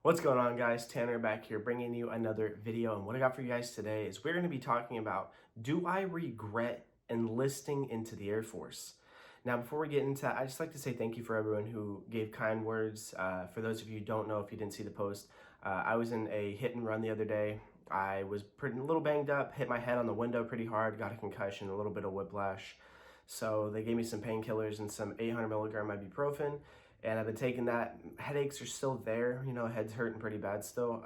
What's going on, guys? Tanner back here bringing you another video, and what I got for you guys today is we're going to be talking about, do I regret enlisting into the Air Force? Now, before we get into that, I just like to say thank you for everyone who gave kind words. For those of you who don't know, if you didn't see the post, I was in a hit and run the other day. I was a little banged up, hit my head on the window pretty hard, got a concussion, a little bit of whiplash. So they gave me some painkillers and some 800 milligram ibuprofen. And I've been taking that. Headaches are still there, head's hurting pretty bad still.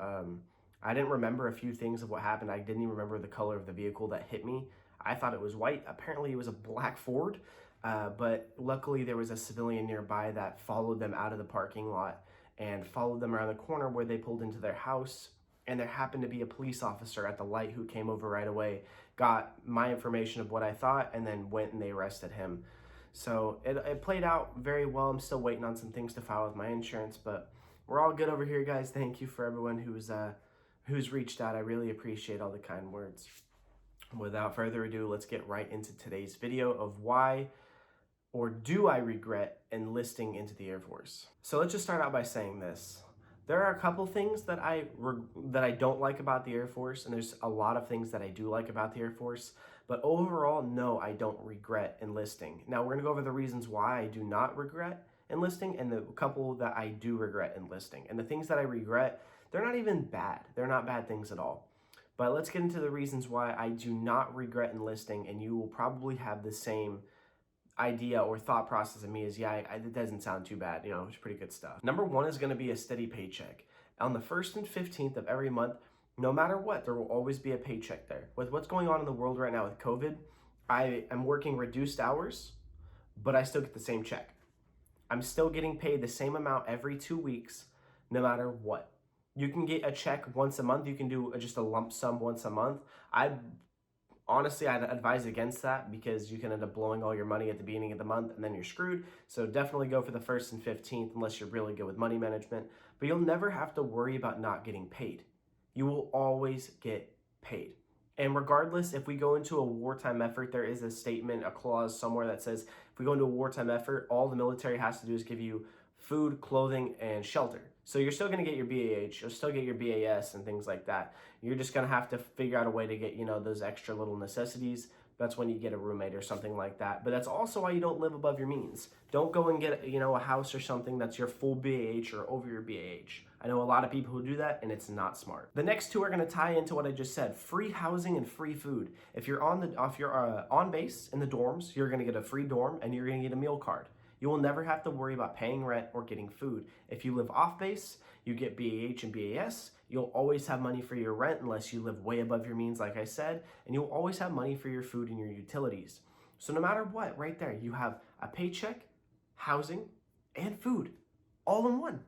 I didn't remember a few things of what happened. I didn't even remember the color of the vehicle that hit me. I thought it was white. Apparently it was a black Ford, but luckily there was a civilian nearby that followed them out of the parking lot and followed them around the corner where they pulled into their house. And there happened to be a police officer at the light who came over right away, got my information of what I thought, and then went and they arrested him. So it played out very well. I'm still waiting on some things to file with my insurance, but we're all good over here, guys. Thank you for everyone who's reached out. I really appreciate all the kind words. Without further ado, let's get right into today's video of why or do I regret enlisting into the Air Force. So let's just start out by saying this. There are a couple things that I don't like about the Air Force, and there's a lot of things that I do like about the Air Force. But overall, no, I don't regret enlisting. Now, we're going to go over the reasons why I do not regret enlisting and the couple that I do regret enlisting. And the things that I regret, they're not even bad. They're not bad things at all. But let's get into the reasons why I do not regret enlisting, and you will probably have the same idea or thought process of me as, it doesn't sound too bad, it's pretty good stuff. Number one is going to be a steady paycheck. On the 1st and 15th of every month, no matter what, there will always be a paycheck there. With what's going on in the world right now with COVID, I am working reduced hours, but I still get the same check. I'm still getting paid the same amount every 2 weeks, no matter what. You can get a check once a month. You can do just a lump sum once a month. Honestly, I'd advise against that because you can end up blowing all your money at the beginning of the month and then you're screwed. So definitely go for the 1st and 15th unless you're really good with money management. But you'll never have to worry about not getting paid. You will always get paid. And regardless, if we go into a wartime effort, there is a statement, a clause somewhere that says if we go into a wartime effort, all the military has to do is give you food, clothing, and shelter. So you're still going to get your BAH, you'll still get your BAS and things like that. You're just going to have to figure out a way to get, those extra little necessities. That's when you get a roommate or something like that. But that's also why you don't live above your means. Don't go and get, a house or something that's your full BAH or over your BAH. I know a lot of people who do that, and it's not smart. The next two are going to tie into what I just said: free housing and free food. If you're on base in the dorms, you're going to get a free dorm and you're going to get a meal card. You will never have to worry about paying rent or getting food. If you live off base, you get BAH and BAS. You'll always have money for your rent unless you live way above your means, like I said, and you'll always have money for your food and your utilities. So no matter what, right there, you have a paycheck, housing, and food all in one.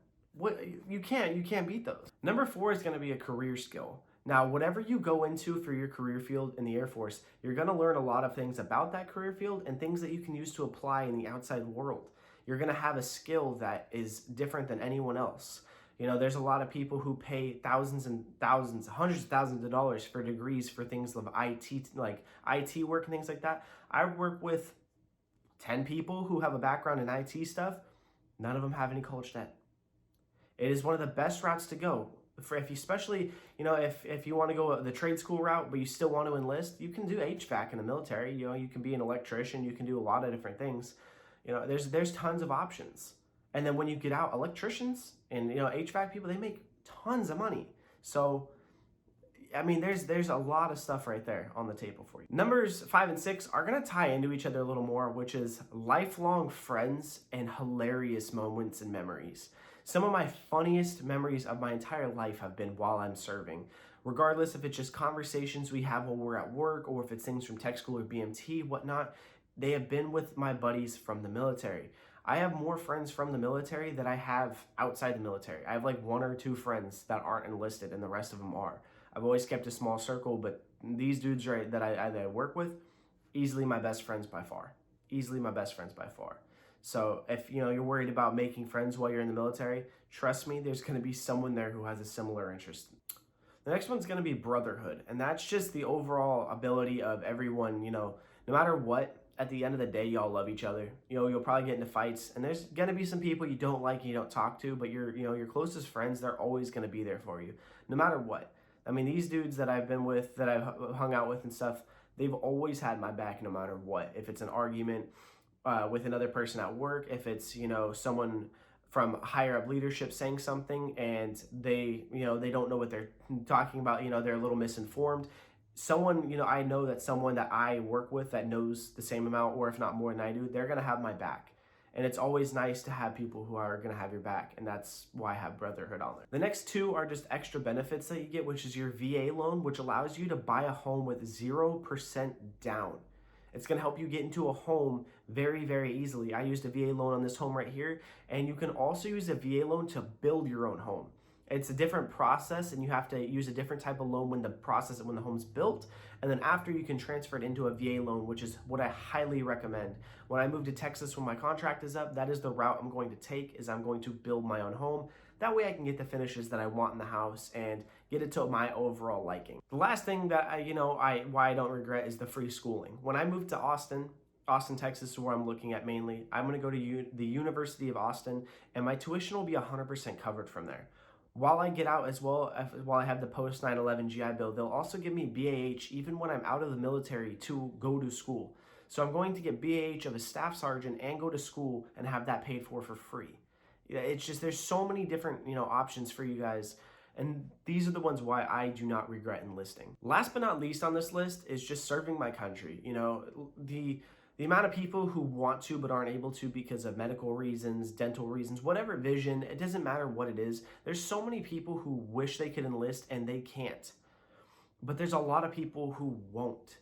You can't beat those. Number 4 is going to be a career skill. Now, whatever you go into for your career field in the Air Force, you're going to learn a lot of things about that career field and things that you can use to apply in the outside world. You're going to have a skill that is different than anyone else. There's a lot of people who pay thousands and thousands, hundreds of thousands of dollars for degrees for things of IT, like IT work and things like that. I work with 10 people who have a background in IT stuff. None of them have any college debt. It is one of the best routes to go. Especially, if you want to go the trade school route, but you still want to enlist, you can do HVAC in the military. You can be an electrician. You can do a lot of different things. There's tons of options. And then when you get out, electricians and HVAC people, they make tons of money. So, there's a lot of stuff right there on the table for you. Numbers 5 and 6 are going to tie into each other a little more, which is lifelong friends and hilarious moments and memories. Some of my funniest memories of my entire life have been while I'm serving. Regardless if it's just conversations we have while we're at work or if it's things from tech school or BMT, whatnot, they have been with my buddies from the military. I have more friends from the military than I have outside the military. I have like 1 or 2 friends that aren't enlisted and the rest of them are. I've always kept a small circle, but these dudes that I work with, easily my best friends by far. Easily my best friends by far. So if you're worried about making friends while you're in the military, trust me, there's going to be someone there who has a similar interest. The next one's going to be Brotherhood, and that's just the overall ability of everyone, no matter what, at the end of the day, y'all love each other. You'll probably get into fights, and there's gonna be some people you don't like and you don't talk to, but your closest friends, they're always gonna be there for you, no matter what. I mean, these dudes that I've been with, that I've hung out with and stuff, they've always had my back no matter what. If it's an argument with another person at work, if it's, someone from higher up leadership saying something and they don't know what they're talking about, they're a little misinformed. Someone, I know that someone that I work with that knows the same amount, or if not more than I do, they're going to have my back. And it's always nice to have people who are going to have your back, and that's why I have Brotherhood on there. The next two are just extra benefits that you get, which is your VA loan, which allows you to buy a home with 0% down. It's going to help you get into a home very, very easily. I used a VA loan on this home right here, and you can also use a VA loan to build your own home. It's a different process, and you have to use a different type of loan when the home's built, and then after you can transfer it into a VA loan, which is what I highly recommend. When I move to Texas when my contract is up, that is the route I'm going to take, is I'm going to build my own home. That way I can get the finishes that I want in the house and get it to my overall liking. The last thing that why I don't regret is the free schooling. When I moved to Austin, Texas is where I'm looking at mainly. I'm going to go to the University of Austin, and my tuition will be 100% covered from there. While I get out as well, while I have the post 9/11 GI Bill, they'll also give me BAH even when I'm out of the military to go to school. So I'm going to get BAH of a staff sergeant and go to school and have that paid for free. It's just, there's so many different options for you guys, and these are the ones why I do not regret enlisting. Last but not least on this list is just serving my country. The amount of people who want to but aren't able to because of medical reasons, dental reasons, whatever, vision, it doesn't matter what it is. There's so many people who wish they could enlist and they can't. But there's a lot of people who won't.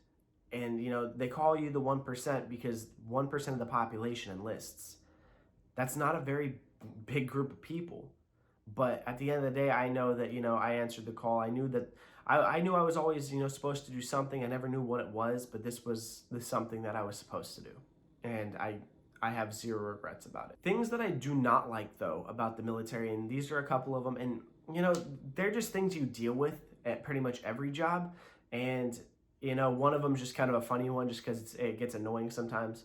And, they call you the 1% because 1% of the population enlists. That's not a very big group of people. But at the end of the day, I know that, I answered the call. I knew that I knew I was always, supposed to do something. I never knew what it was, but this was something that I was supposed to do. And I have zero regrets about it. Things that I do not like, though, about the military, and these are a couple of them, and, they're just things you deal with at pretty much every job. And, one of them is just kind of a funny one just because it gets annoying sometimes.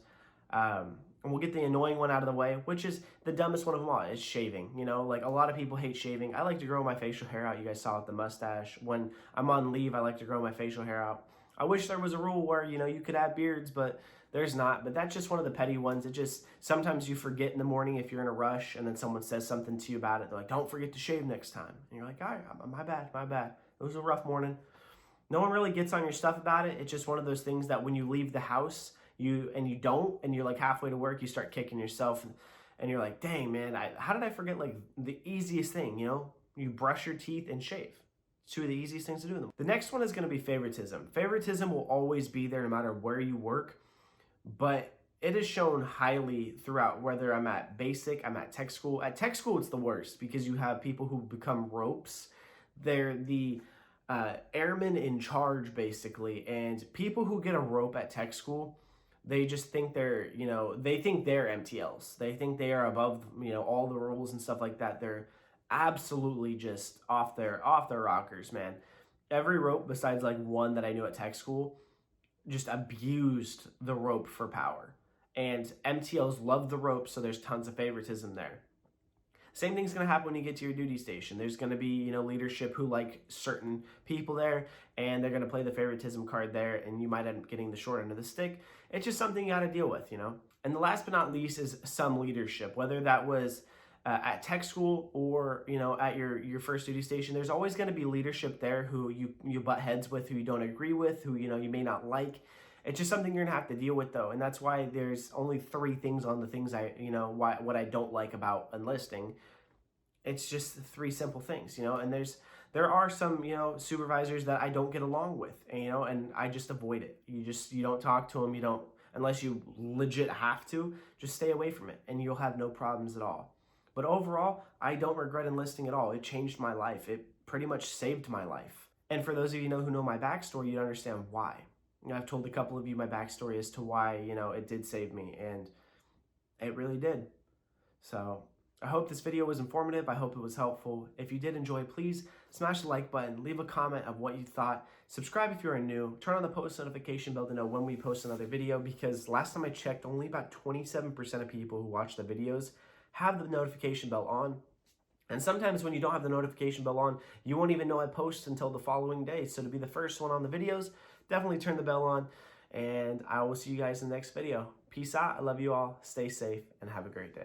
And we'll get the annoying one out of the way, which is the dumbest one of them all, is shaving. Like a lot of people hate shaving. I like to grow my facial hair out. You guys saw it, the mustache. When I'm on leave, I like to grow my facial hair out. I wish there was a rule where, you could have beards, but there's not. But that's just one of the petty ones. It just, sometimes you forget in the morning if you're in a rush and then someone says something to you about it. They're like, don't forget to shave next time. And you're like, all right, my bad. It was a rough morning. No one really gets on your stuff about it. It's just one of those things that when you leave the house, you don't, and you're like halfway to work, you start kicking yourself, and you're like, dang, man, how did I forget like the easiest thing? You brush your teeth and shave. It's two of the easiest things to do. The next one is going to be favoritism. Favoritism will always be there no matter where you work, but it is shown highly throughout, whether I'm at basic, I'm at tech school. At tech school, it's the worst because you have people who become ropes. They're the airmen in charge, basically, and people who get a rope at tech school, they just think they're MTLs. They think they are above, all the rules and stuff like that. They're absolutely just off their rockers, man. Every rope besides like one that I knew at tech school just abused the rope for power. And MTLs love the rope, so there's tons of favoritism there. Same thing's going to happen when you get to your duty station. There's going to be, leadership who like certain people there, and they're going to play the favoritism card there, and you might end up getting the short end of the stick. It's just something you got to deal with, And the last but not least is some leadership, whether that was at tech school or, at your first duty station. There's always going to be leadership there who you butt heads with, who you don't agree with, who, you may not like. It's just something you're going to have to deal with, though, and that's why there's only 3 things on the things what I don't like about enlisting. It's just 3 simple things, and there are some, supervisors that I don't get along with, and I just avoid it. You don't talk to them, unless you legit have to, just stay away from it, and you'll have no problems at all. But overall, I don't regret enlisting at all. It changed my life. It pretty much saved my life. And for those of you who know my backstory, you'd understand why. I've told a couple of you my backstory as to why, it did save me, and it really did. So, I hope this video was informative. I hope it was helpful. If you did enjoy, please smash the like button, leave a comment of what you thought, subscribe if you're new, turn on the post notification bell to know when we post another video, because last time I checked, only about 27% of people who watch the videos have the notification bell on. And sometimes when you don't have the notification bell on, you won't even know I post until the following day. So to be the first one on the videos, definitely turn the bell on. And I will see you guys in the next video. Peace out. I love you all. Stay safe and have a great day.